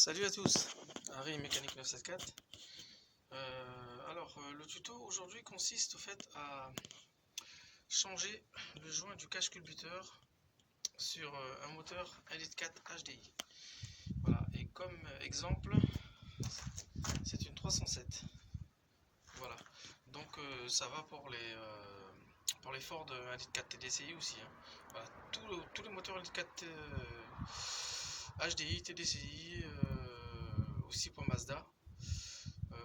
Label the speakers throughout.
Speaker 1: Salut à tous, Harry Mécanique 974. Le tuto aujourd'hui consiste au fait à changer le joint du cache-culbuteur sur un moteur Elite 4 HDI. Voilà, et comme exemple, c'est une 307. Voilà, donc ça va pour les Ford Elite 4 TDCi aussi. Hein. Voilà, tous les moteurs Elite 4 HDI, TDCi, aussi pour Mazda.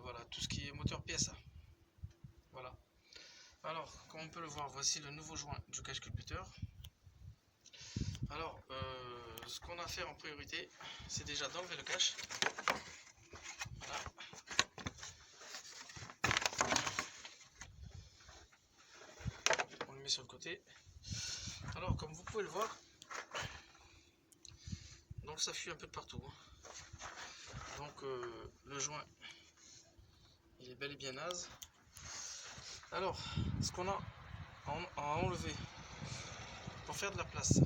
Speaker 1: Voilà, tout ce qui est moteur PSA. Voilà. Alors, comme on peut le voir, voici le nouveau joint du cache-culbuteur. Alors, ce qu'on a à faire en priorité, c'est déjà d'enlever le cache. Voilà. On le met sur le côté. Alors, comme vous pouvez le voir, donc ça fuit un peu de partout. Donc, le joint, il est bel et bien naze. Alors, ce qu'on a à enlever pour faire de la place,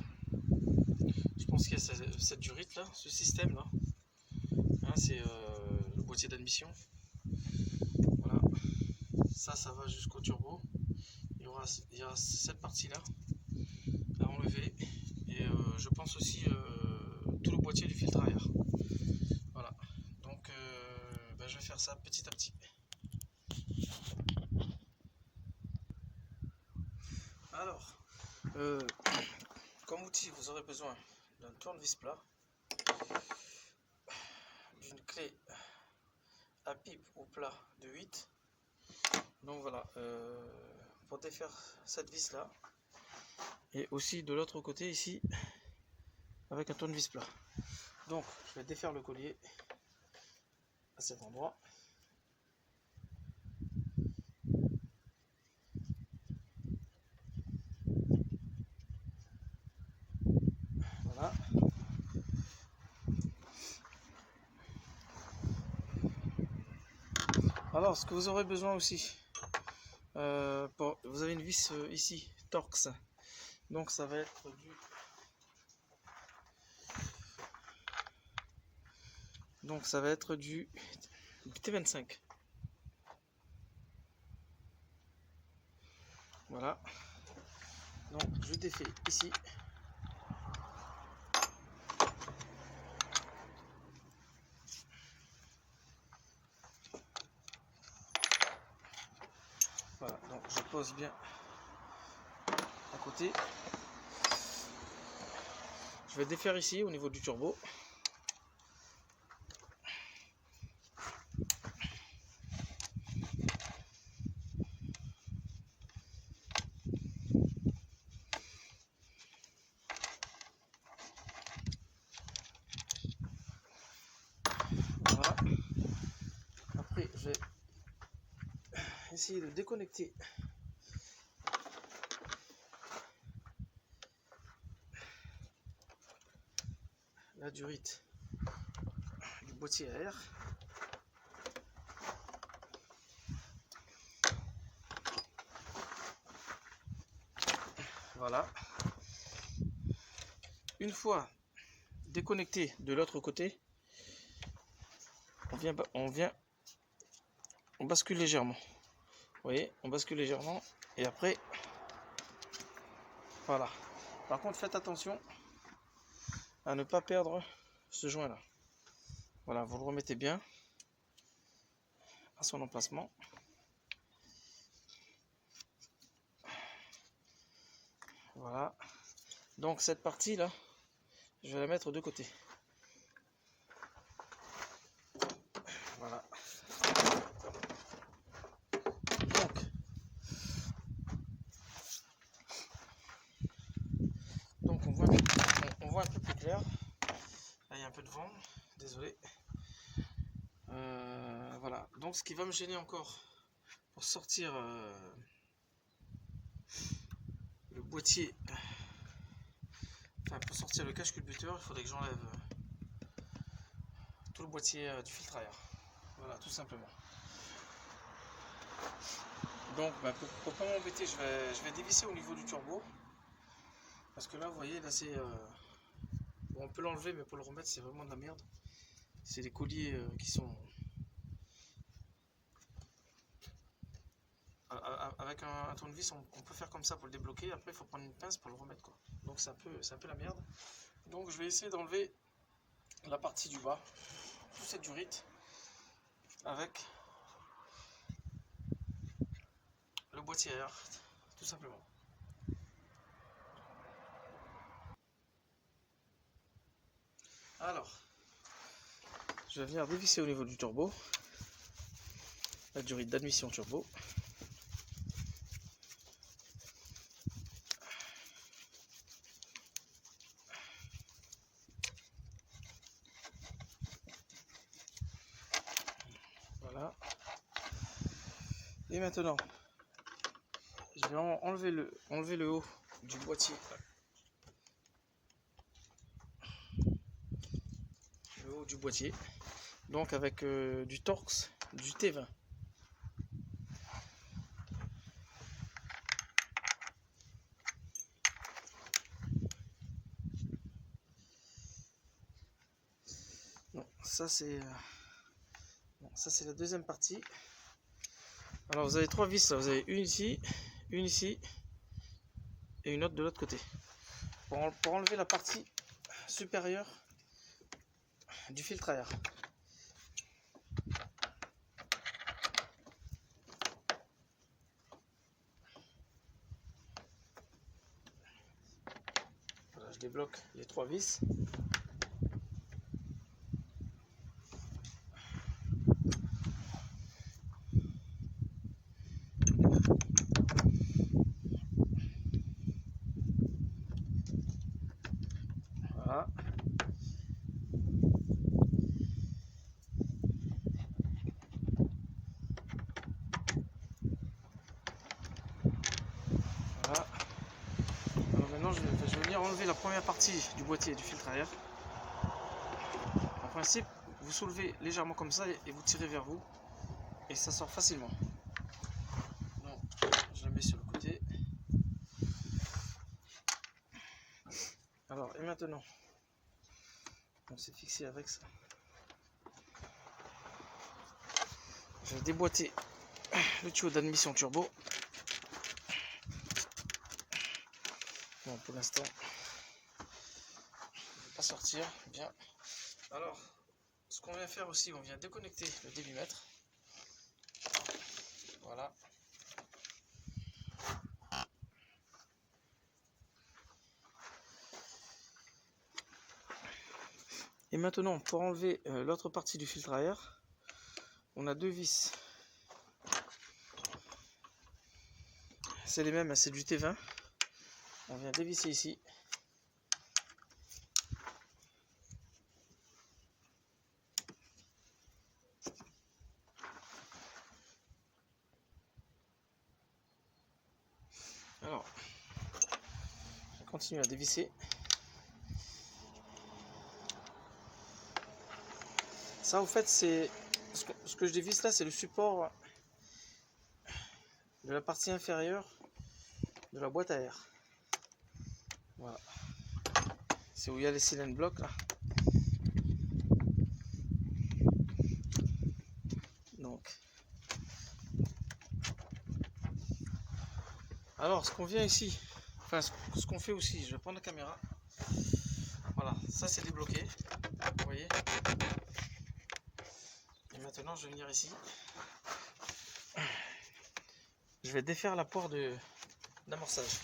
Speaker 1: je pense qu'il y a cette durite là, ce système là. Hein, c'est le boîtier d'admission. Voilà, ça va jusqu'au turbo. Il y aura cette partie là à enlever, et je pense aussi tout le boîtier du filtre à air. Voilà, donc je vais faire ça petit à petit. Alors, comme outil, vous aurez besoin d'un tournevis plat, d'une clé à pipe ou plat de 8. Donc voilà, pour défaire cette vis là, et aussi de l'autre côté ici avec un tournevis plat. Donc je vais défaire le collier à cet endroit. Voilà. Alors, ce que vous aurez besoin aussi, vous avez une vis ici, Torx. Donc ça va être du T25. Voilà. Donc je défais ici. Voilà, donc je pose bien à côté. Je vais défaire ici au niveau du turbo. Voilà. Après, je vais essayer de déconnecter la durite du boîtier à air. Voilà. Une fois déconnecté de l'autre côté, on bascule légèrement. Vous voyez, on bascule légèrement, et après, voilà. Par contre, faites attention à ne pas perdre ce joint là. Voilà, vous le remettez bien à son emplacement. Voilà. Donc cette partie là, je vais la mettre de côté. Voilà. Donc on voit un peu plus clair. Là, il y a un peu de vent, désolé. Voilà. Donc ce qui va me gêner encore pour sortir le boîtier, enfin pour sortir le cache-culbuteur, il faudrait que j'enlève tout le boîtier du filtre à air. Voilà, tout simplement. Donc pour pas m'embêter, je vais dévisser au niveau du turbo, parce que là vous voyez, là c'est bon, on peut l'enlever, mais pour le remettre c'est vraiment de la merde. c'est des colliers qui sont avec un tournevis, on peut faire comme ça pour le débloquer. Après, il faut prendre une pince pour le remettre, quoi. Donc c'est un peu la merde. Donc je vais essayer d'enlever la partie du bas, toute cette durite, avec le boîtier à air, tout simplement. Alors, je vais venir dévisser au niveau du turbo, la durite d'admission turbo. Voilà. Et maintenant, je vais enlever le haut du boîtier. Le haut du boîtier. Donc avec du Torx, du T20. Non, ça c'est la deuxième partie. Alors vous avez 3 vis là, vous avez une ici et une autre de l'autre côté. Pour enlever la partie supérieure du filtre à air. Voilà, je débloque les 3 vis. Voilà. Voilà. Alors maintenant je vais venir enlever la première partie du boîtier du filtre à air. En principe, vous soulevez légèrement comme ça et vous tirez vers vous et ça sort facilement. Donc, je la mets sur le côté. Alors, et maintenant, on s'est fixé avec ça. Je vais déboîter le tuyau d'admission turbo. Bon, pour l'instant, il ne va pas sortir. Bien. Alors, ce qu'on vient faire aussi, on vient déconnecter le débitmètre. Voilà. Et maintenant, pour enlever l'autre partie du filtre à air, on a 2 vis. C'est les mêmes, c'est du T20. On vient dévisser ici. Alors, je continue à dévisser. Ça, en fait, c'est ce que je dévisse là, c'est le support de la partie inférieure de la boîte à air. Voilà. C'est où il y a les cylindres blocs là. Donc, alors, ce qu'on vient ici, enfin, ce qu'on fait aussi, je vais prendre la caméra. Voilà, ça c'est débloqué. Vous voyez. Et maintenant, je vais venir ici. Je vais défaire la poire d'amorçage.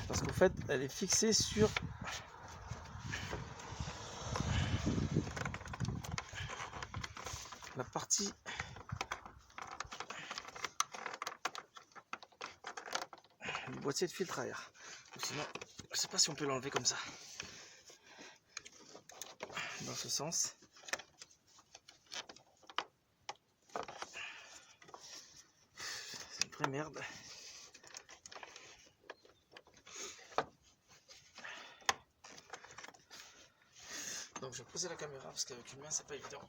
Speaker 1: Parce qu'en fait, elle est fixée sur la partie du boîtier de filtre à air. Ou sinon, je sais pas si on peut l'enlever comme ça. Dans ce sens. C'est une vraie merde. Donc je vais poser la caméra parce qu'avec une main c'est pas évident.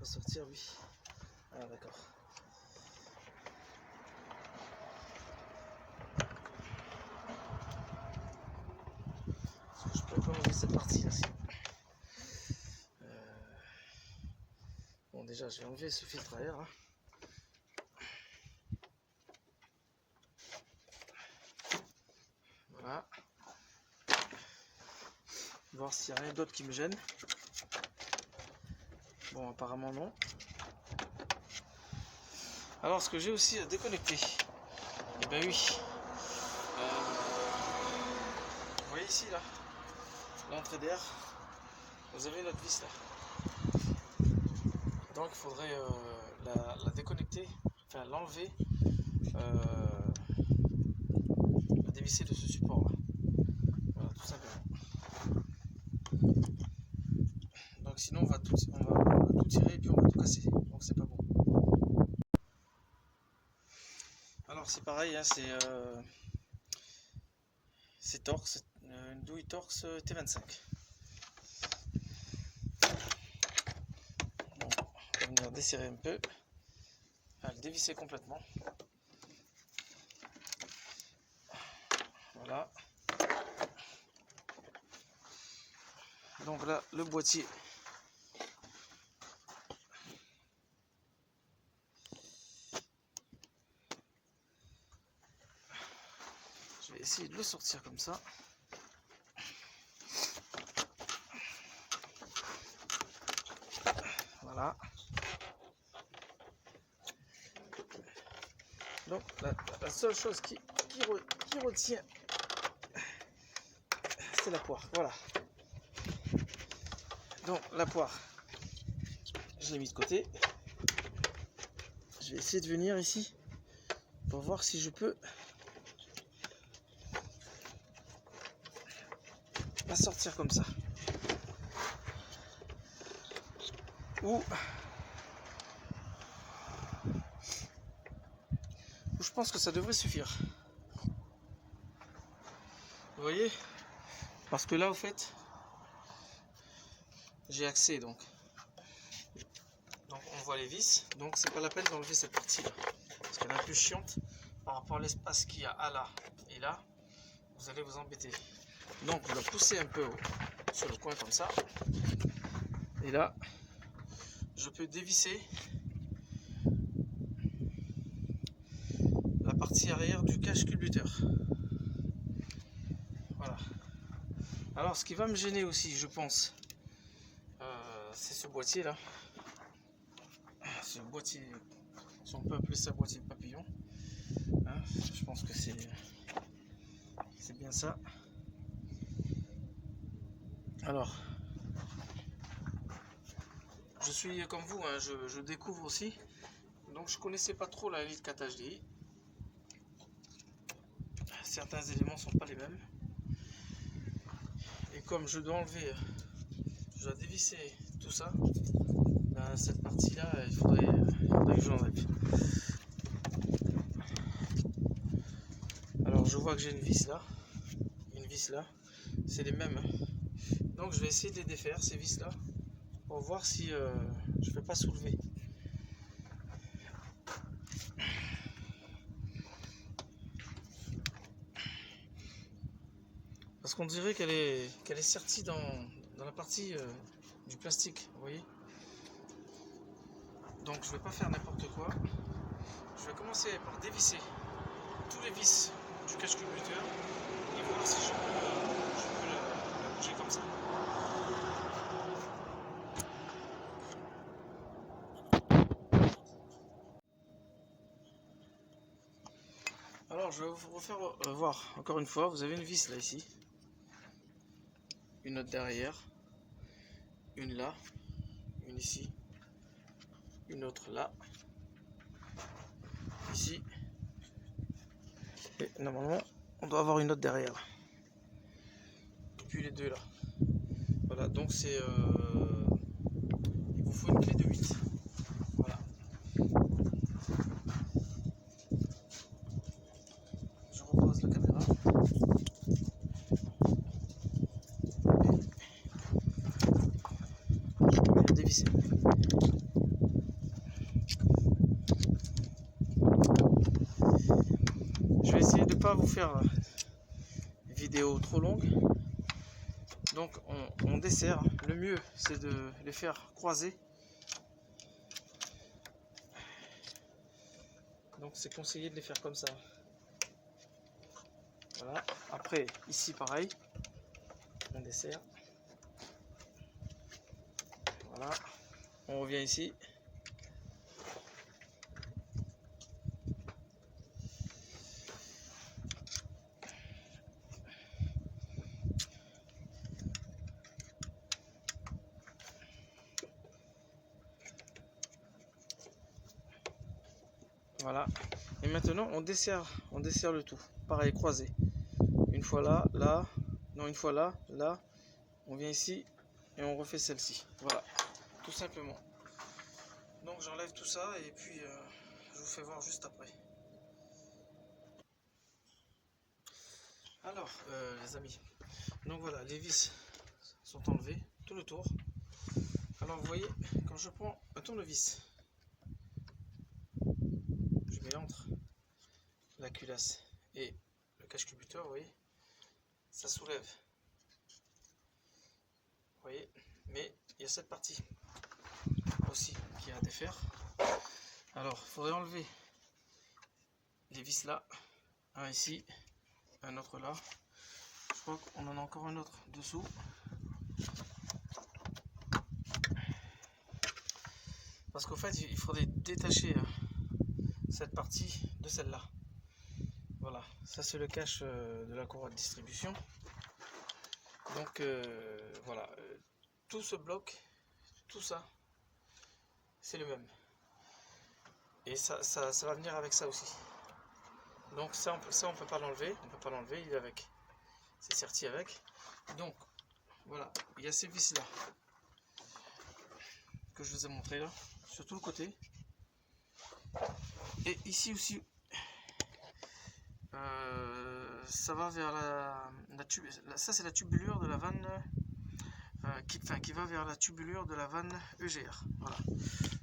Speaker 1: pas sortir lui. Ah d'accord. Je peux pas enlever cette partie là. Bon déjà j'ai enlevé ce filtre à air. Hein. Voilà. Voir s'il n'y a rien d'autre qui me gêne. Bon apparemment non. Alors ce que j'ai aussi à déconnecter. Et ben oui. Vous voyez ici là, l'entrée d'air. Vous avez notre vis là. Donc il faudrait la déconnecter, enfin l'enlever, la dévisser de ce support là. Voilà, tout simplement. Donc sinon on va tout tirer et puis on va tout casser. Donc c'est pas bon. Alors c'est pareil, hein, c'est Torx, une douille Torx T25. Bon, on va venir desserrer un peu, enfin, le dévisser complètement. Voilà. Donc là, le boîtier. Je vais essayer de le sortir comme ça. Voilà. Donc la seule chose qui retient, c'est la poire. Voilà. Donc la poire, je l'ai mis de côté. Je vais essayer de venir ici pour voir si je peux la sortir comme ça. Ou je pense que ça devrait suffire. Vous voyez? Parce que là, au fait, j'ai accès donc on voit les vis. Donc c'est pas la peine d'enlever cette partie là, parce qu'elle est un peu chiante par rapport à l'espace qu'il y a là et là. Vous allez vous embêter. Donc on va pousser un peu sur le coin comme ça. Et là, je peux dévisser la partie arrière du cache culbuteur. Voilà. Alors ce qui va me gêner aussi, je pense, c'est ce boîtier là. Ce boîtier, si on peut appeler ça boîtier papillon. Hein, je pense que c'est bien ça. Alors, je suis comme vous, hein, je découvre aussi. Donc je connaissais pas trop la Elite 4 HDI. Certains éléments sont pas les mêmes. Et comme je dois enlever, je dois dévisser tout ça, ben cette partie là, il faudrait que je l'enlève. Alors je vois que j'ai une vis là, c'est les mêmes. Donc je vais essayer de les défaire ces vis là pour voir si je ne peux pas soulever. Parce qu'on dirait qu'elle est sertie dans la partie du plastique, vous voyez. Donc je ne vais pas faire n'importe quoi. Je vais commencer par dévisser tous les vis du cache culbuteur et voir si je peux la bouger comme ça. Alors je vais vous refaire voir encore une fois. Vous avez une vis là ici, une autre derrière, une là, une ici, une autre là, ici, et normalement on doit avoir une autre derrière, et puis les deux là. Voilà, donc c'est il vous faut une clé de 8. Voilà. Je repose la caméra. Et je peux la dévisser. pas vous faire une vidéo trop longue. Donc on dessert. Le mieux c'est de les faire croiser. Donc c'est conseillé de les faire comme ça. Voilà. Après ici pareil. On dessert. Voilà. On revient ici. Voilà. Et maintenant on dessert le tout. Pareil, croisé. Une fois là, là, non une fois là, là. On vient ici et on refait celle-ci. Voilà, tout simplement. Donc j'enlève tout ça et puis je vous fais voir juste après. Alors les amis, donc voilà, les vis sont enlevées, tout le tour. Alors vous voyez, quand je prends un tournevis, je mets entre la culasse et le cache-culbuteur, vous voyez, ça soulève. Vous voyez, mais il y a cette partie aussi qui est à défaire. Alors il faudrait enlever les vis là, un ici, un autre là. Je crois qu'on en a encore un autre dessous. Parce qu'au fait il faudrait détacher cette partie de celle-là. Voilà, ça c'est le cache de la courroie de distribution. Donc voilà, tout ce bloc, tout ça, c'est le même. Et ça va venir avec ça aussi. Donc ça on peut pas l'enlever, il est avec. C'est serti avec. Donc voilà, il y a ces vis là que je vous ai montré là, sur tout le côté. Et ici aussi, ça va vers ça c'est la tubulure de la vanne qui va vers la tubulure de la vanne EGR. Voilà.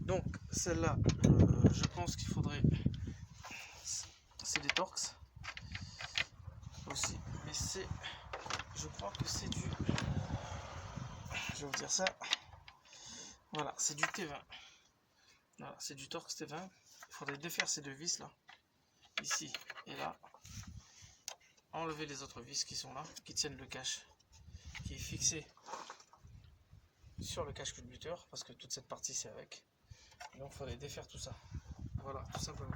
Speaker 1: Donc celle-là, je pense qu'il faudrait, c'est des Torx aussi, mais c'est, je crois que c'est du, je vais vous dire ça, voilà, c'est du T20. Voilà, c'est du Torx T20. Il faudrait défaire ces deux vis là, ici et là, enlever les autres vis qui sont là, qui tiennent le cache, qui est fixé sur le cache-culbuteur, parce que toute cette partie c'est avec. Donc il faudrait défaire tout ça. Voilà, tout simplement.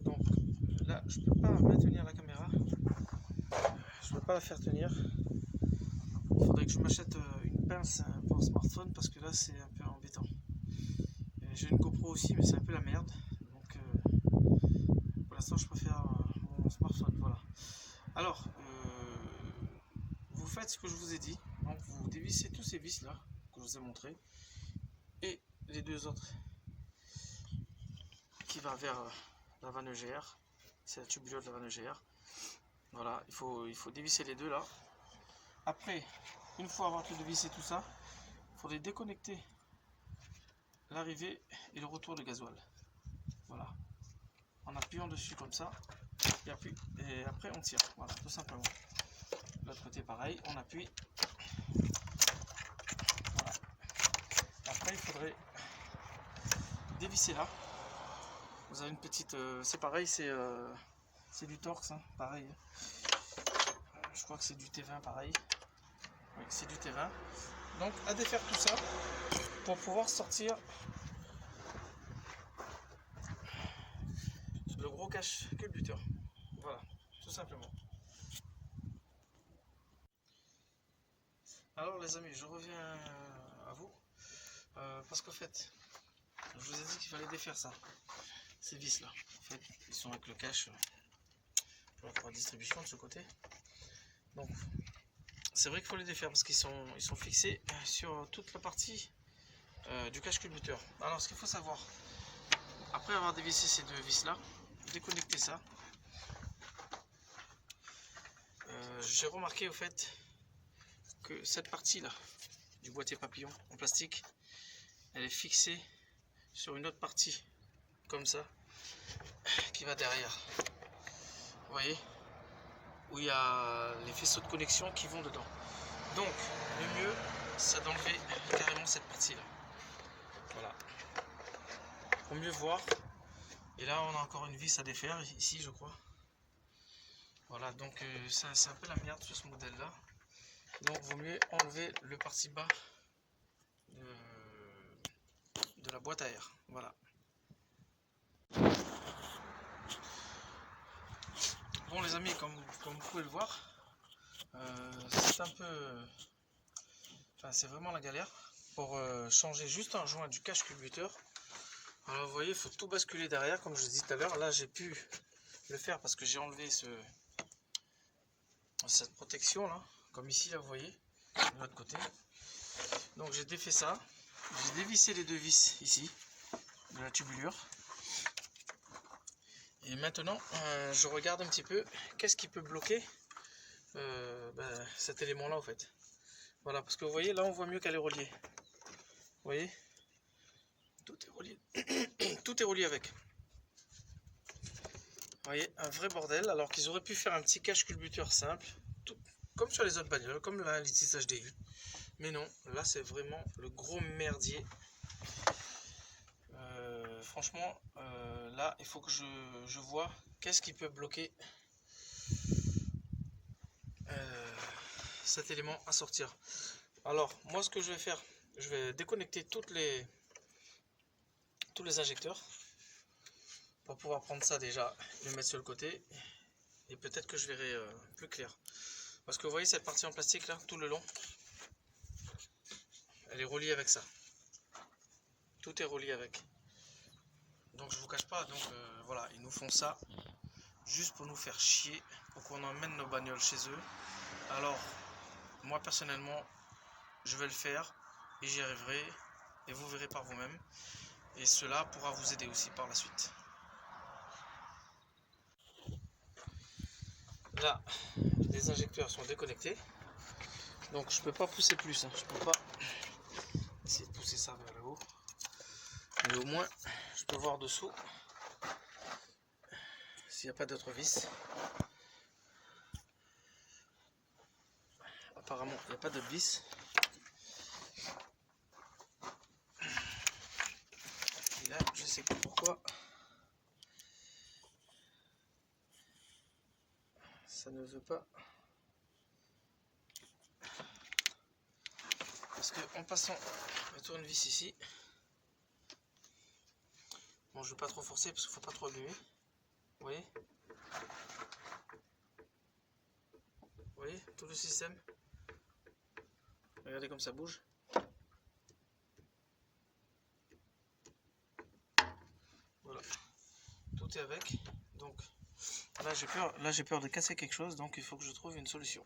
Speaker 1: Donc là, je peux pas maintenir la caméra. Je peux pas la faire tenir. Il faudrait que je m'achète une pince pour un smartphone parce que là c'est un peu embêtant. J'ai une GoPro aussi, mais c'est un peu la merde. Donc pour l'instant, je préfère mon smartphone. Voilà. Alors, vous faites ce que je vous ai dit. Donc vous dévissez tous ces vis là que je vous ai montré et les deux autres qui va vers la vanne EGR. C'est la tubulure de la vanne EGR. Voilà, il faut dévisser les deux là. Après, une fois avoir tout dévissé tout ça, il faudrait déconnecter l'arrivée et le retour de gasoil. Voilà. En appuyant dessus comme ça, et après on tire. Voilà, tout simplement. De l'autre côté pareil, on appuie. Voilà. Après il faudrait dévisser là. Vous avez une petite, c'est pareil, c'est du Torx, hein, pareil. Je crois que c'est du T20 pareil. Oui, c'est du T20. Donc à défaire tout ça pour pouvoir sortir le gros cache-culbuteur. Voilà, tout simplement. Alors les amis, je reviens à vous parce qu'en fait, je vous ai dit qu'il fallait défaire ça. Ces vis là, en fait, ils sont avec le cache pour la distribution de ce côté. Donc c'est vrai qu'il faut les défaire parce qu'ils sont fixés sur toute la partie du cache-culbuteur. Alors ce qu'il faut savoir, après avoir dévissé ces deux vis là, déconnecter ça. J'ai remarqué au fait que cette partie là du boîtier papillon en plastique, elle est fixée sur une autre partie comme ça qui va derrière. Vous voyez, où il y a les faisceaux de connexion qui vont dedans. Donc le mieux c'est d'enlever carrément cette partie là. Voilà, pour mieux voir. Et là on a encore une vis à défaire ici, je crois. Voilà, donc c'est un peu la merde sur ce modèle là. Donc vaut mieux enlever le parti bas de la boîte à air. Voilà. Bon les amis, comme vous pouvez le voir, c'est un peu... Enfin c'est vraiment la galère pour changer juste un joint du cache-culbuteur. Alors vous voyez, il faut tout basculer derrière comme je vous disais tout à l'heure. Là j'ai pu le faire parce que j'ai enlevé cette protection là, comme ici là vous voyez, de l'autre côté. Donc j'ai défait ça, j'ai dévissé les deux vis ici de la tubulure. Et maintenant je regarde un petit peu qu'est-ce qui peut bloquer cet élément là en fait. Voilà, parce que vous voyez là on voit mieux qu'elle est reliée. Vous voyez, tout est relié. Tout est relié avec. Vous voyez, un vrai bordel, alors qu'ils auraient pu faire un petit cache-culbuteur simple, comme sur les autres bagnoles, comme la Litis HDU. Mais non, là c'est vraiment le gros merdier. Franchement, là il faut que je vois qu'est-ce qui peut bloquer cet élément à sortir. Alors moi ce que je vais faire, je vais déconnecter tous les injecteurs pour pouvoir prendre ça déjà, le mettre sur le côté, et peut-être que je verrai plus clair. Parce que vous voyez cette partie en plastique là, tout le long, elle est reliée avec ça. Tout est relié avec. Donc je vous cache pas, donc voilà, ils nous font ça juste pour nous faire chier, pour qu'on emmène nos bagnoles chez eux. Alors moi personnellement, je vais le faire et j'y arriverai, et vous verrez par vous-même. Et cela pourra vous aider aussi par la suite. Là, les injecteurs sont déconnectés, donc je peux pas pousser plus, hein. Je peux pas essayer de pousser ça vers le haut, mais au moins je peux voir dessous s'il n'y a pas d'autres vis. Apparemment il n'y a pas d'autres vis. Et là je sais pas pourquoi ça ne veut pas. Parce que en passant le tournevis ici, bon je ne vais pas trop forcer parce qu'il ne faut pas trop abîmer. Vous voyez, tout le système. Regardez comme ça bouge. Voilà, tout est avec. Donc là j'ai peur de casser quelque chose, donc il faut que je trouve une solution.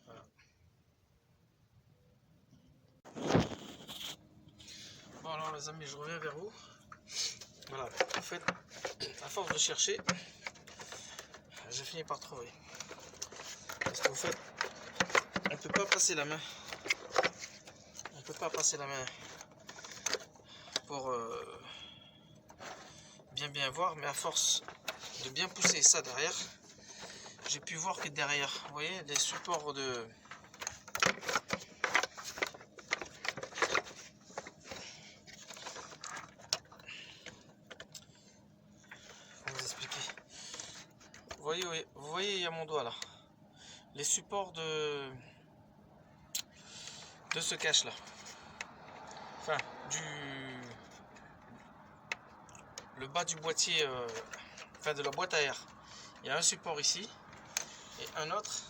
Speaker 1: Voilà. Bon alors les amis, je reviens vers vous. Voilà, en fait, à force de chercher, j'ai fini par trouver. Parce qu'en fait, on peut pas passer la main. On peut pas passer la main pour bien voir, mais à force de bien pousser ça derrière, j'ai pu voir que derrière, vous voyez, des supports de... Comment vous expliquer? Vous voyez, il y a mon doigt là. Les supports de ce cache là. Enfin, le bas du boîtier, enfin de la boîte à air. Il y a un support ici et un autre.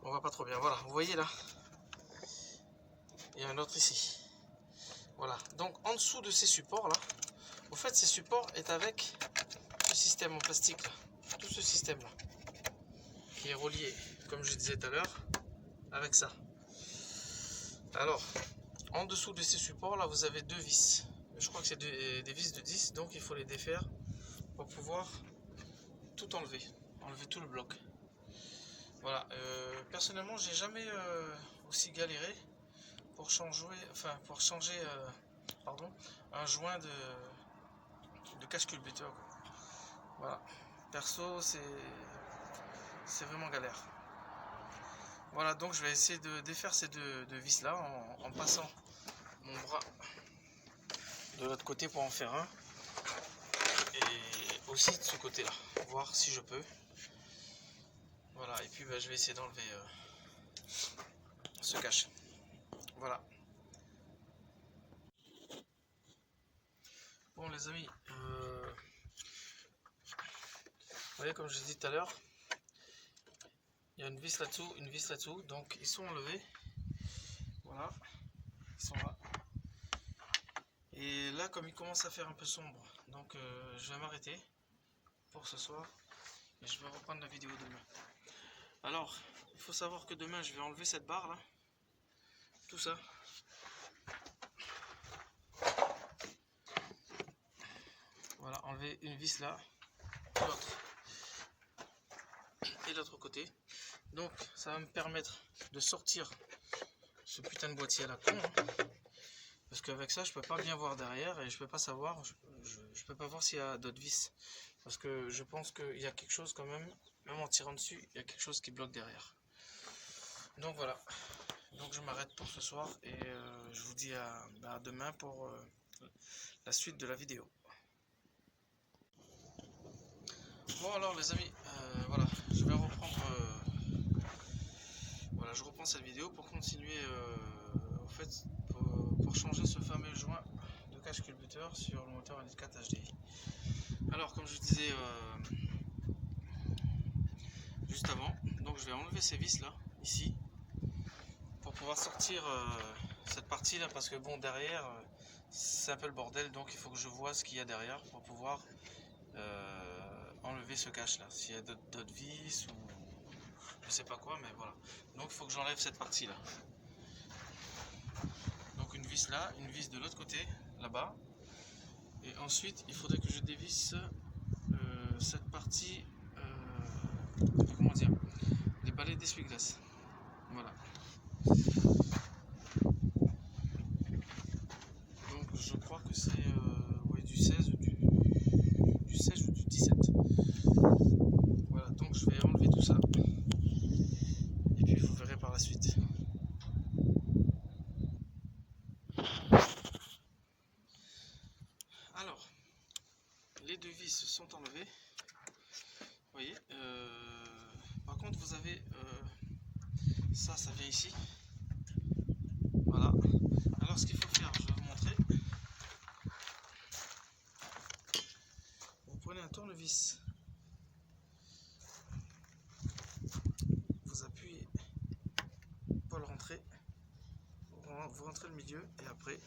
Speaker 1: On voit pas trop bien. Voilà, vous voyez là. Il y a un autre ici. Voilà. Donc en dessous de ces supports là, au fait ces supports est avec ce système en plastique là. Tout ce système là. Qui est relié, comme je disais tout à l'heure, avec ça. Alors, en dessous de ces supports là, vous avez deux vis. Je crois que c'est des vis de 10, donc il faut les défaire pour pouvoir tout enlever, tout le bloc. Voilà, personnellement j'ai jamais aussi galéré pour changer, pardon, un joint de cache-culbuteur. Voilà, perso c'est vraiment galère. Voilà, donc je vais essayer de défaire ces deux vis là en passant mon bras de l'autre côté pour en faire un, et aussi de ce côté là, voir si je peux. Voilà, et puis je vais essayer d'enlever ce cache. Voilà. Bon les amis, vous voyez, comme je l'ai dit tout à l'heure, il y a une vis là-dessous, une vis là-dessous, donc ils sont enlevés. Voilà, ils sont là. Et là, comme il commence à faire un peu sombre, donc je vais m'arrêter pour ce soir et je vais reprendre la vidéo demain. Alors, il faut savoir que demain, je vais enlever cette barre là, tout ça. Voilà, enlever une vis là, l'autre et l'autre côté. Donc, ça va me permettre de sortir ce putain de boîtier à la con, hein. Parce qu'avec ça, je peux pas bien voir derrière et je peux pas savoir, je peux pas voir s'il y a d'autres vis. Parce que je pense qu'il y a quelque chose quand même en tirant dessus, il y a quelque chose qui bloque derrière. Donc voilà, donc je m'arrête pour ce soir et je vous dis à demain pour la suite de la vidéo. Bon alors les amis, voilà, je vais reprendre, voilà, je reprends cette vidéo pour continuer en fait pour changer ce fameux joint de cache-culbuteur sur le moteur Elite 4 HDI. Alors comme je disais juste avant, donc je vais enlever ces vis là, ici, pour pouvoir sortir cette partie là, parce que bon derrière c'est un peu le bordel, donc il faut que je vois ce qu'il y a derrière pour pouvoir enlever ce cache là, s'il y a d'autres vis ou je sais pas quoi, mais voilà. Donc il faut que j'enlève cette partie là. Donc une vis là, une vis de l'autre côté, là-bas. Et ensuite il faudrait que je dévisse cette partie, comment dire, les balais d'essuie-glace. Voilà. Donc je crois que c'est ouais, du 16 ou du 16 ou du 17. Voilà, donc je vais enlever tout ça. Et puis vous verrez par la suite. Alors, les deux vis sont enlevées. Vous voyez, par contre vous avez ça vient ici. Voilà. Alors ce qu'il faut faire, je vais vous montrer. Vous prenez un tournevis, vous appuyez pour le rentrer, vous rentrez le milieu et après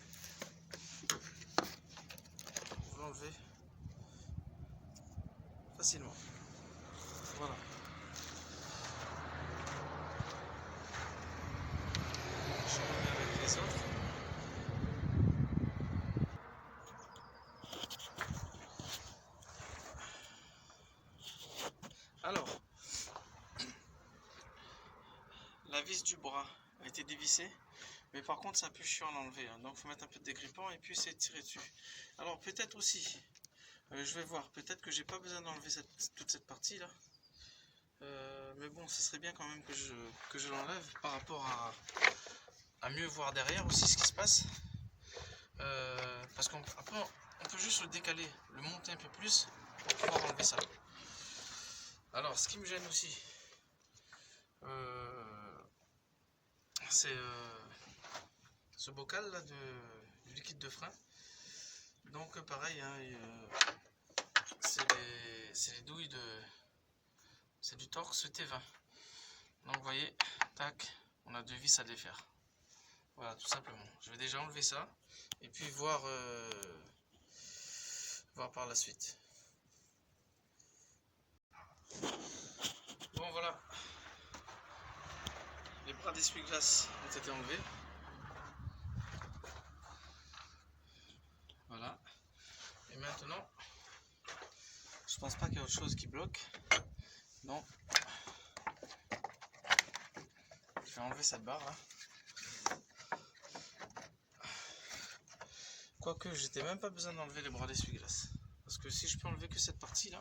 Speaker 1: vous l'enlevez facilement. Voilà. Je reviens avec les autres. Alors, la vis du bras a été dévissée, mais par contre c'est un peu chiant à l'enlever, hein. Donc il faut mettre un peu de dégrippant et puis c'est tirer dessus. Alors peut-être aussi, je vais voir, peut-être que j'ai pas besoin d'enlever toute cette partie là. Mais bon, ce serait bien quand même que je l'enlève par rapport à mieux voir derrière aussi ce qui se passe. Parce qu'après on peut juste le décaler, le monter un peu plus pour pouvoir enlever ça. Alors ce qui me gêne aussi, c'est ce bocal là du liquide de frein. Donc pareil, hein, c'est les douilles c'est du Torx T20. Donc vous voyez, tac, on a deux vis à défaire. Voilà, tout simplement. Je vais déjà enlever ça et puis voir par la suite. Bon voilà, les bras d'essuie-glace ont été enlevés. Voilà. Et maintenant, Je pense pas qu'il y a autre chose qui bloque. Donc, je vais enlever cette barre là. Quoique, j'étais même pas besoin d'enlever les bras d'essuie-glace. Parce que si je peux enlever que cette partie là.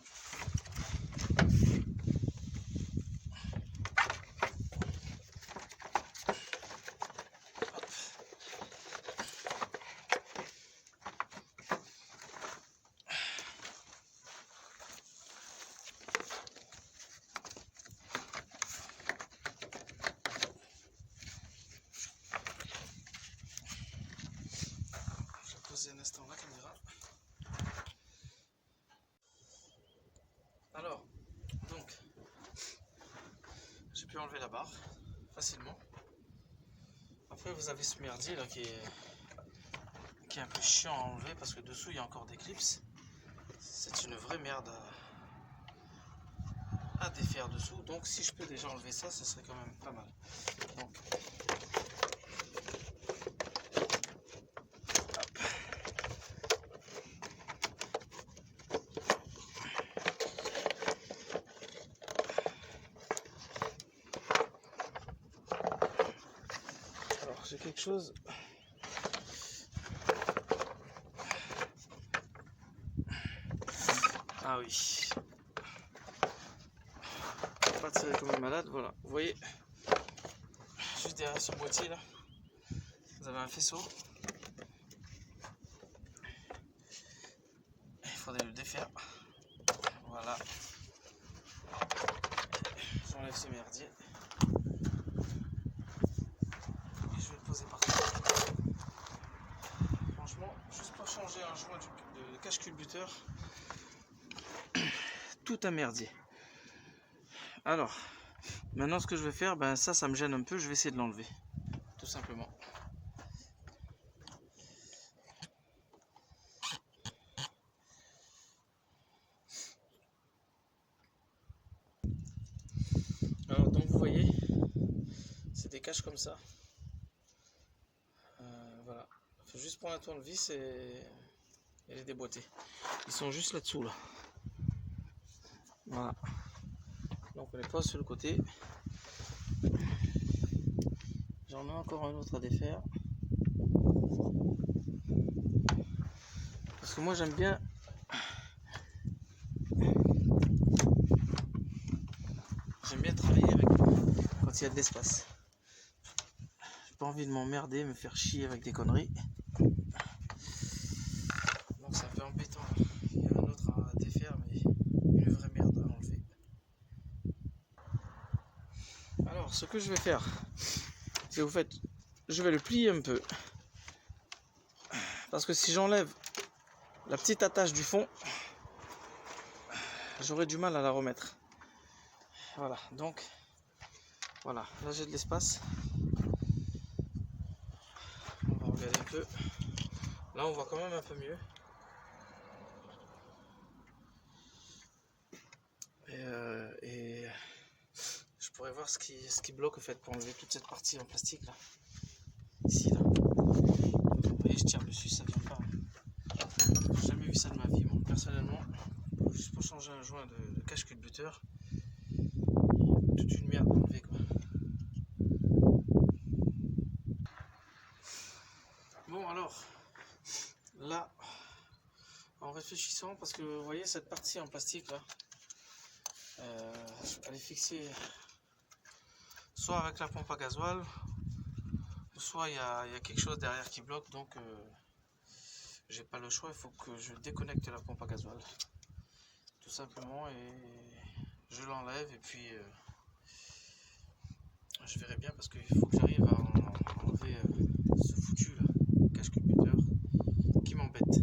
Speaker 1: Un instant la caméra. Alors, donc, j'ai pu enlever la barre facilement. Après, vous avez ce merdier là qui est un peu chiant à enlever parce que dessous il y a encore des clips. C'est une vraie merde à défaire dessous. Donc, si je peux déjà enlever ça, ce serait quand même pas mal. Donc, j'ai quelque chose. Ah oui. Pas tirer comme une malade, voilà. Vous voyez, juste derrière ce boîtier là, vous avez un faisceau. Il faudrait le défaire. Voilà. J'enlève ce merdier. Et je vais le poser par terre. Franchement, juste pour changer un joint de cache-culbuteur, tout un merdier. Alors, maintenant ce que je vais faire, ben ça me gêne un peu, je vais essayer de l'enlever. Tout simplement. Alors donc vous voyez, c'est des caches comme ça. Voilà. Il faut juste prendre un tournevis et les déboîter. Ils sont juste là-dessous là. Voilà. Donc on les pose sur le côté. J'en ai encore un autre à défaire. Parce que moi j'aime bien travailler avec quand il y a de l'espace. J'ai pas envie de m'emmerder, me faire chier avec des conneries. Donc c'est un peu embêtant. Il y a un autre à défaire, mais une vraie merde à enlever. Alors ce que je vais faire, c'est vous faites, je vais le plier un peu. Parce que si j'enlève la petite attache du fond, j'aurai du mal à la remettre. Voilà, donc voilà, là j'ai de l'espace. On va regarder un peu. Là on voit quand même un peu mieux. Et je pourrais voir ce qui bloque en fait pour enlever toute cette partie en plastique là. Ici là. Vous voyez, je tire dessus, ça vient pas. J'ai jamais vu ça de ma vie, moi personnellement. Juste pour changer un joint de cache-culbuteur, toute une merde à enlever quoi. Bon alors, là, en réfléchissant, parce que vous voyez cette partie en plastique là, je vais aller fixer soit avec la pompe à gasoil, soit il y a quelque chose derrière qui bloque, donc j'ai pas le choix, il faut que je déconnecte la pompe à gasoil tout simplement, et je l'enlève et puis je verrai bien, parce qu'il faut que j'arrive à enlever ce foutu là, cache-culbuteur qui m'embête.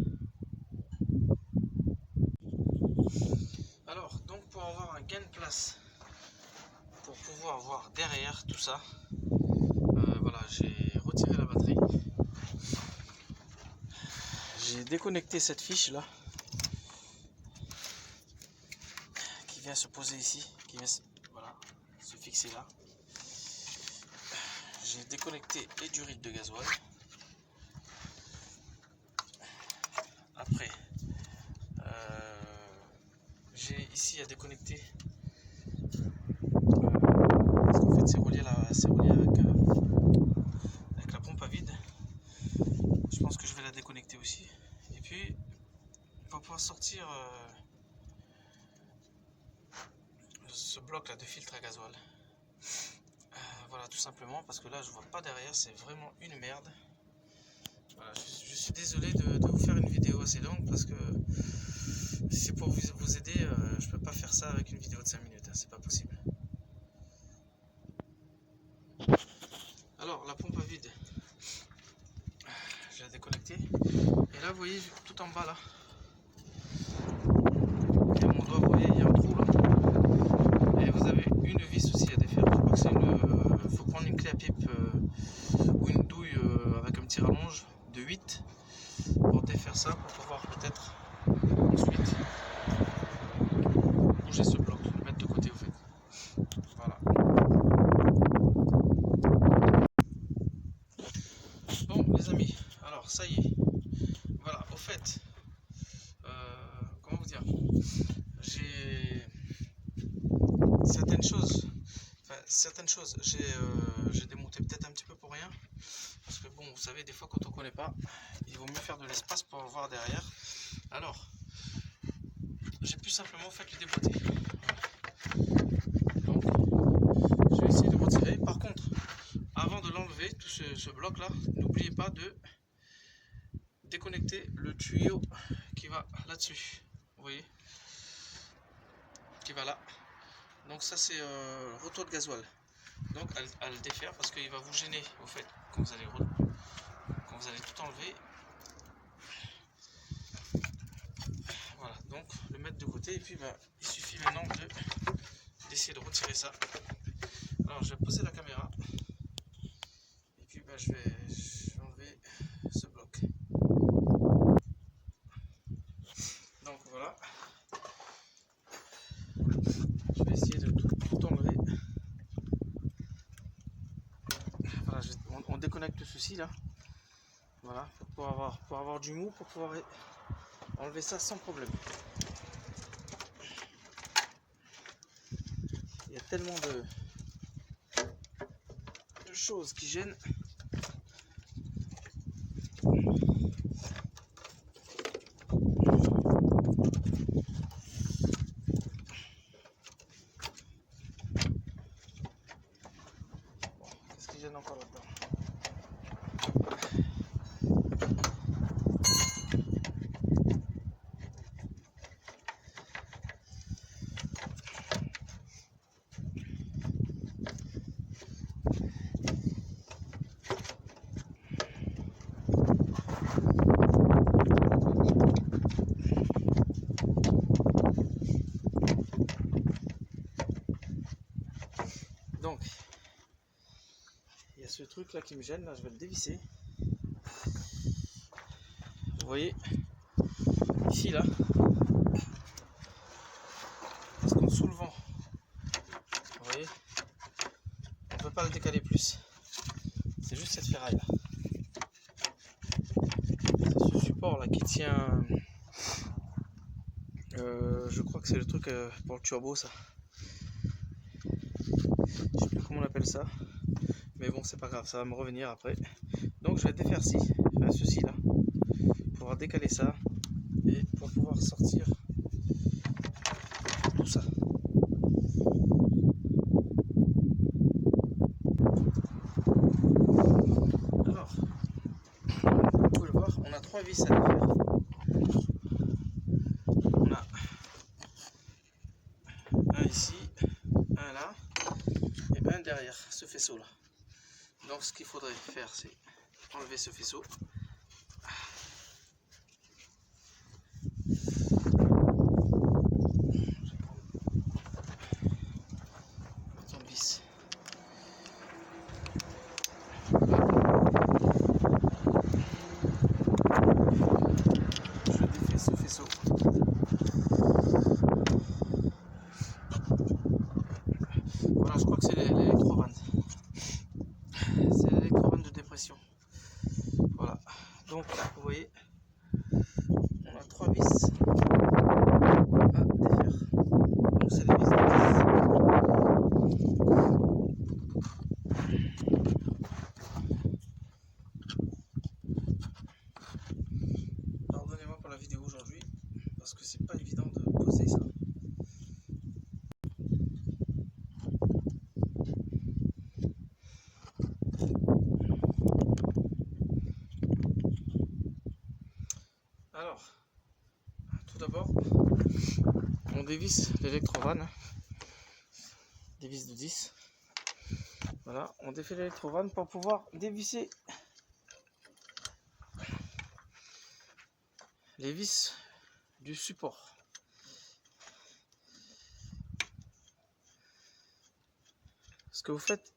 Speaker 1: Alors donc pour avoir un gain de place, pour pouvoir voir derrière tout ça, voilà, j'ai retiré la batterie, j'ai déconnecté cette fiche là qui vient se poser ici, qui vient voilà, se fixer là. J'ai déconnecté les durites de gasoil. Après j'ai ici à déconnecter. Parce qu'en fait c'est relié, avec la pompe à vide. Je pense que je vais la déconnecter aussi. Et puis on va pouvoir sortir ce bloc là de filtre à gasoil. Voilà, tout simplement parce que là je vois pas derrière, c'est vraiment une merde. Voilà, je suis désolé de vous faire une vidéo assez longue parce que si c'est pour vous aider, je peux pas faire ça avec une vidéo de 5 minutes, hein, c'est pas possible. Alors la pompe à vide, je l'ai déconnectée et là vous voyez tout en bas là, il y a mon doigt, vous voyez, il y a un trou là et vous avez une vis aussi à défaire. Je crois que c'est une, faut prendre une clé à pipe ou une douille avec un petit rallonge de 8 pour défaire ça, pour pouvoir peut-être ensuite bouger ce bloc, le mettre de côté au fait. Voilà. Bon les amis, alors ça y est, voilà, au fait, comment vous dire, j'ai certaines choses, j'ai démonté peut-être un petit peu pour rien, parce que bon, vous savez, des fois quand on connaît pas, il vaut mieux faire de l'espace pour voir derrière. Alors, j'ai plus simplement fait le déboîter. Donc, je vais essayer de retirer. Par contre, avant de l'enlever, tout ce bloc là, n'oubliez pas de déconnecter le tuyau qui va là-dessus. Vous voyez, qui va là. Donc ça c'est retour de gasoil. Donc à le défaire parce qu'il va vous gêner au fait quand vous allez tout enlever. Voilà, donc le mettre de côté et puis bah, il suffit maintenant d'essayer de retirer ça. Alors je vais poser la caméra et puis bah, je vais enlever ce bloc. Donc voilà, je vais essayer de tout enlever. Voilà, on déconnecte ceci là. Voilà, pour avoir du mou, pour pouvoir enlever ça sans problème. Il y a tellement de choses qui gênent. Qu'est-ce qui gêne encore là-dedans? Donc, il y a ce truc là qui me gêne, là je vais le dévisser. Vous voyez, ici là, parce qu'en soulevant, vous voyez, on ne peut pas le décaler plus. C'est juste cette ferraille là. C'est ce support là qui tient, je crois que c'est le truc pour le turbo ça. Je sais plus comment on appelle ça, mais bon c'est pas grave, ça va me revenir après. Donc je vais défaire ceci là, pour pouvoir décaler ça et pour pouvoir sortir tout ça. Alors, vous pouvez le voir, on a 3 vis à défaire. On a un ici, un là et un derrière ce faisceau là. Donc ce qu'il faudrait faire, c'est enlever ce faisceau. Voilà, je crois que c'est l'électrobande. C'est l'électrobande de dépression. Voilà. Donc là, vous voyez, on a 3 vis à défaire. c'est des vis de 10. Pardonnez-moi pour la vidéo aujourd'hui, parce que c'est pas évident de poser ça. Alors, tout d'abord, on dévisse l'électrovanne, des vis de 10. Voilà, on défait l'électrovanne pour pouvoir dévisser les vis du support. Ce que vous faites,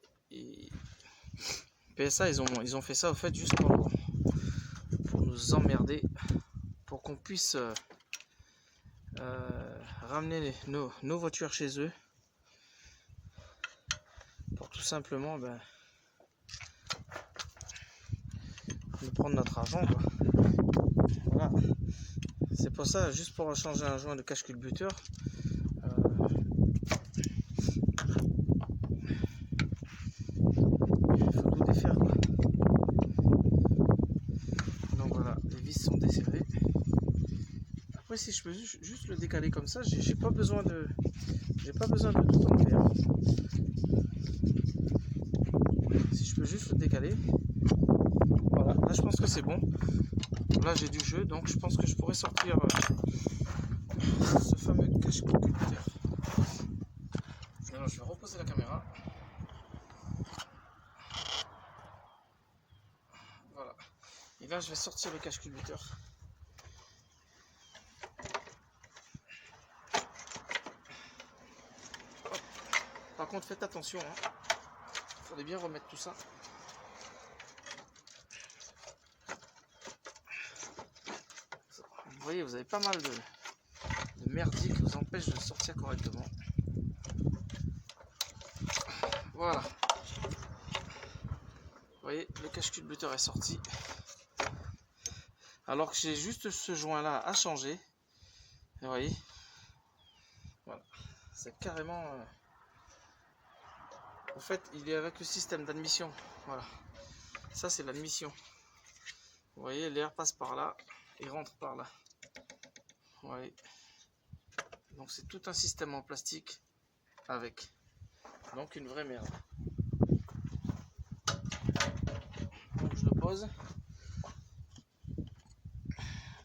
Speaker 1: PSA, ils ont fait ça au fait juste pour nous emmerder, pour qu'on puisse ramener nos voitures chez eux, pour tout simplement nous prendre notre argent, quoi. Voilà, c'est pour ça, juste pour changer un joint de cache-culbuteur, il faut tout défaire, quoi. Donc voilà, les vis sont desserrées. Après, si je peux juste le décaler comme ça, j'ai pas besoin de tout enlever, hein. Si je peux juste le décaler, voilà, là je pense que c'est bon. Là j'ai du jeu, donc je pense que je pourrais sortir ce fameux cache-culbuteur. Alors je vais reposer la caméra. Voilà. Et là je vais sortir le cache-culbuteur. Par contre faites attention, hein. Il faudrait bien remettre tout ça. Vous voyez, vous avez pas mal de merdier qui vous empêche de sortir correctement. Voilà. Vous voyez, le cache-culbuteur est sorti. Alors que j'ai juste ce joint là à changer. Vous voyez, voilà, c'est carrément. En fait, il est avec le système d'admission. Voilà, ça c'est l'admission. Vous voyez, l'air passe par là et rentre par là. Vous voyez, donc c'est tout un système en plastique avec. Donc une vraie merde. Donc je le pose.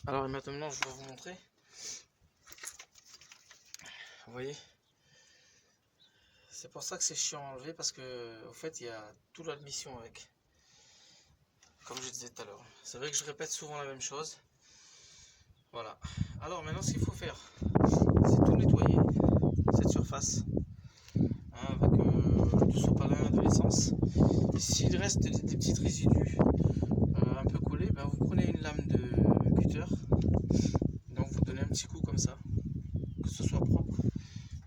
Speaker 1: Alors maintenant je vais vous montrer. Vous voyez, c'est pour ça que c'est chiant à enlever, parce que au fait il y a toute l'admission avec, comme je disais tout à l'heure. C'est vrai que je répète souvent la même chose. Voilà, alors maintenant ce qu'il faut faire, c'est tout nettoyer cette surface, hein, avec du sopalin, de l'essence. Et s'il reste des petits résidus un peu collés, ben, vous prenez une lame de cutter, donc vous donnez un petit coup comme ça, que ce soit propre.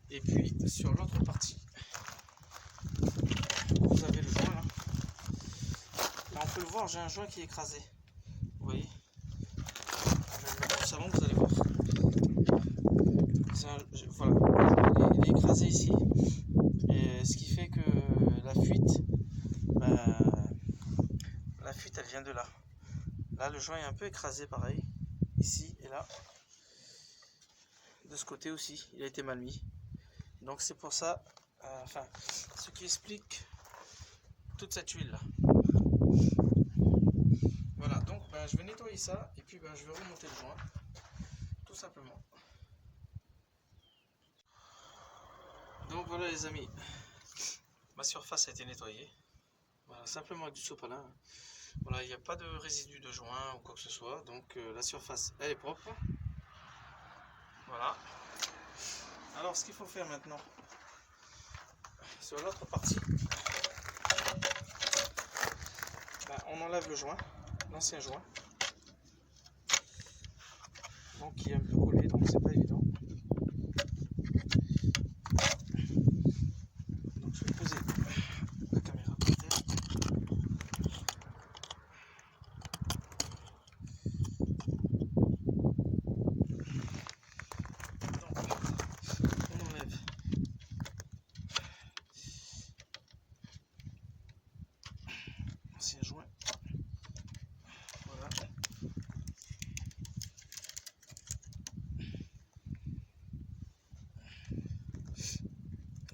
Speaker 1: Et puis sur l'autre partie, vous avez le joint là. Là on peut le voir, j'ai un joint qui est écrasé. Vous voyez, je vais le mettre au salon, vous allez voir. Voilà, il est écrasé ici. Et ce qui fait que la fuite, elle vient de là. Là le joint est un peu écrasé pareil, ici et là. De ce côté aussi, il a été mal mis. Donc c'est pour ça, ce qui explique toute cette huile là. Voilà, donc je vais nettoyer ça et puis je vais remonter le joint, tout simplement. Donc voilà les amis, ma surface a été nettoyée. Voilà, simplement avec du sopalin. Voilà, il n'y a pas de résidus de joint ou quoi que ce soit, donc la surface elle est propre. Voilà. Alors ce qu'il faut faire maintenant, sur l'autre partie, on enlève le joint, l'ancien joint, donc qui est un peu collé, donc c'est pas évident. Donc je vais poser la caméra par terre. Donc on enlève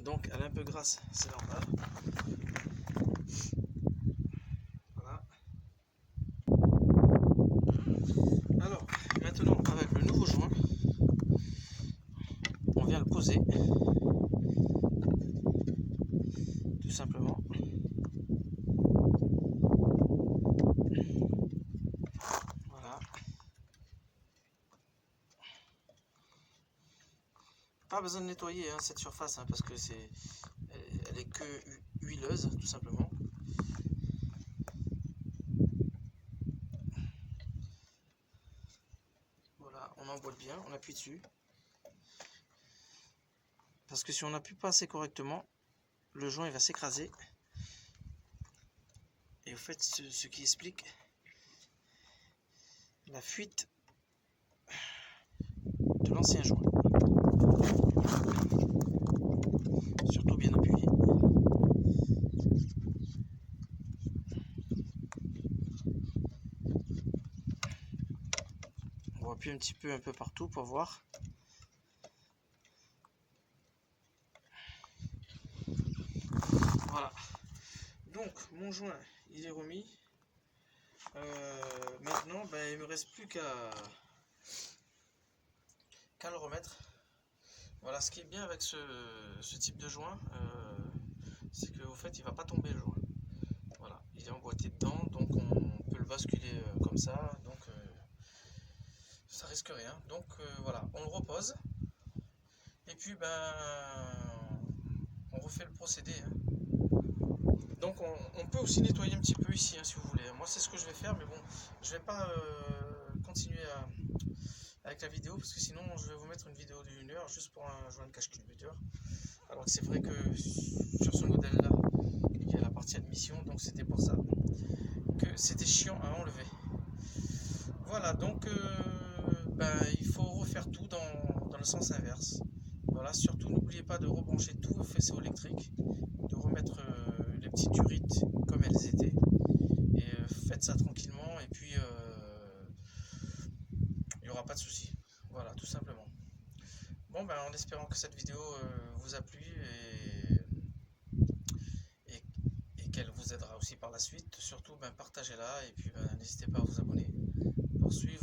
Speaker 1: Donc elle est un peu grasse, c'est normal. Voilà. Alors maintenant avec le nouveau joint, on vient le poser tout simplement. Voilà. Pas besoin de nettoyer hein, cette surface hein, parce que elle est que huileuse tout simplement. Voilà, on emboîte bien, on appuie dessus. Parce que si on n'appuie pas assez correctement, le joint il va s'écraser. Et au fait, ce qui explique la fuite de l'ancien joint. Surtout bien appuyé. On va appuyer un peu partout pour voir. Voilà. Donc mon joint il est remis. Maintenant ben, il me reste plus qu'à le remettre. Voilà, ce qui est bien avec ce type de joint, c'est qu'au fait il va pas tomber le joint. Voilà, il est emboîté dedans, donc on peut le basculer comme ça, donc ça risque rien. Donc voilà, on le repose et puis ben on refait le procédé. Hein. Donc on peut aussi nettoyer un petit peu ici hein, si vous voulez. Moi c'est ce que je vais faire, mais bon, je vais pas continuer avec la vidéo parce que sinon je vais vous mettre une vidéo d'1 heure juste pour un joint de cache-culbuteur. Alors que c'est vrai que sur ce modèle là il y a la partie admission, donc c'était pour ça que c'était chiant à enlever. Voilà, donc ben, il faut refaire tout dans le sens inverse. Voilà, surtout n'oubliez pas de rebrancher tout au faisceau électrique, de remettre les petites durites comme elles étaient, et faites ça tranquillement, et puis il n'y aura pas de souci. Voilà, tout simplement. Bon, ben en espérant que cette vidéo vous a plu et qu'elle vous aidera aussi par la suite, surtout ben, partagez-la, et puis ben, n'hésitez pas à vous abonner pour suivre